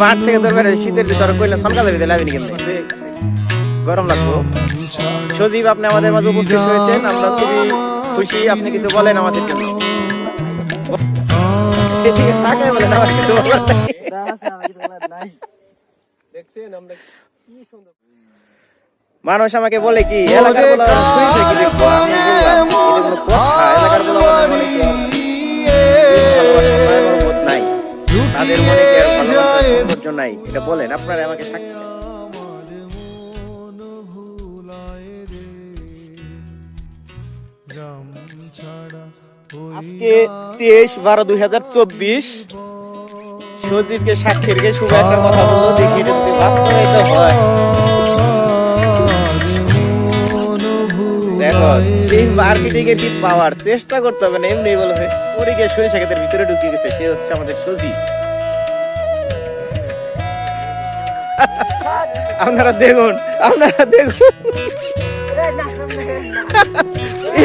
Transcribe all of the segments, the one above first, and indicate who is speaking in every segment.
Speaker 1: মাঠ থেকে ধরবেন শীতের ভিতরে কইলে সনকা যাবে লাভিনি কিন্তু গরম লাগবো। সজীব আপনি আমাদের মাঝে উপস্থিত হয়েছেন, আমরা খুবই খুশি। আপনি কিছু বলেন আমাদের জন্য। বলেন আমার কিছু বলার নাই। মানুষ আমাকে বলে কি এলাকার বলা শুনেছে কি দেখবো, আমি বললাম এটা কোনো কথা, এলাকার বলা মানে কি ভালোবাসা নাই, তাদের মনে কি আর ভালোবাসার সৌন্দর্য নাই, এটা বলেন আপনারা আমাকে সাক্ষী। আজকে 23/12/2024 সজীবকে সাক্ষী রেখে শুভ একটা কথা বললো, দেখি এটা যদি বাস্তবায়িত হয়। দেখো সেই মার্কেটিং এর পাওয়ার চেষ্টা করতে হবে না, এমনি বলবে ওরে গিয়ে সরিষা ক্ষেতের ভিতরে ঢুকে গেছে, সে হচ্ছে আমাদের সজীব। আপনারা দেখুন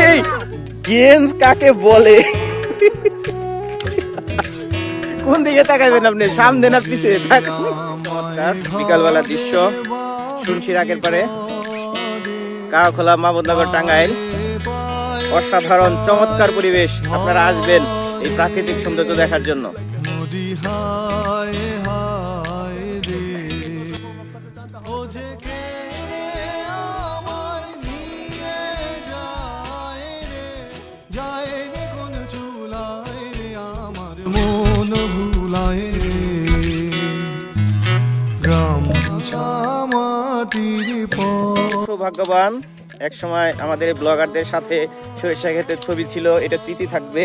Speaker 1: এই গেমস কাকে বলে, কোন দিকে তাকাইবেন আপনি, সামনে না পিছিয়ে? চমৎকার বিকালবেলা দৃশ্য, শুনছি আগের পারে কাওখোলা মাহমুদনগর টাঙ্গাইল। অসাধারণ চমৎকার পরিবেশ, আপনারা আসবেন এই প্রাকৃতিক সৌন্দর্য দেখার জন্য। সৌভাগ্যবান, এক সময় আমাদের ব্লগারদের সাথে সরিষা ক্ষেতের ছবি ছিল, এটা স্মৃতি থাকবে।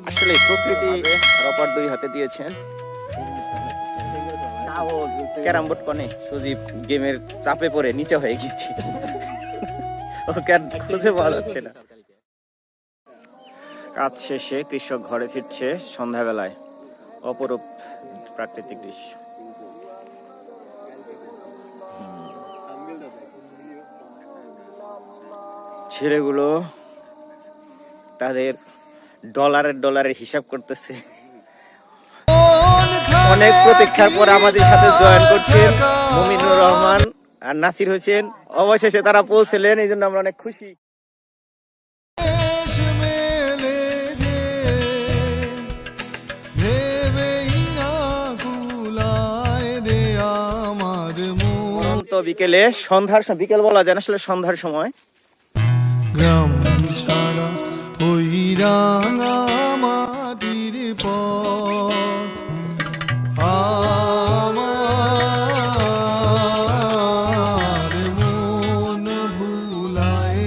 Speaker 1: আসলে প্রকৃতি রপার দুই হাতে দিয়েছেন। ক্যারাম বোর্ড কনে সজীব গেমের চাপে পড়ে নিচে হয়ে গেছে, ওকে আর খুঁজে পাওয়া যাচ্ছে না। কাজ শেষে কৃষক ঘরে ফিরছে সন্ধ্যাবেলায়, অপরূপ প্রাকৃতিক দৃশ্য। ছেলেগুলো তাদের ডলারের হিসাব করতেছে। অনেক প্রতীক্ষার পর আমাদের সাথে জয়েন করছেন মুমিনুর রহমান আর নাসির হোসেন, অবশেষে তারা পৌঁছলেন, এই জন্য আমরা অনেক খুশি। বিকেলে বিকেল বলা যায় আসলে সন্ধ্যার সময় গ্রাম ছাড়া ওই রাঙা মাটির পথ আমার মন ভুলায়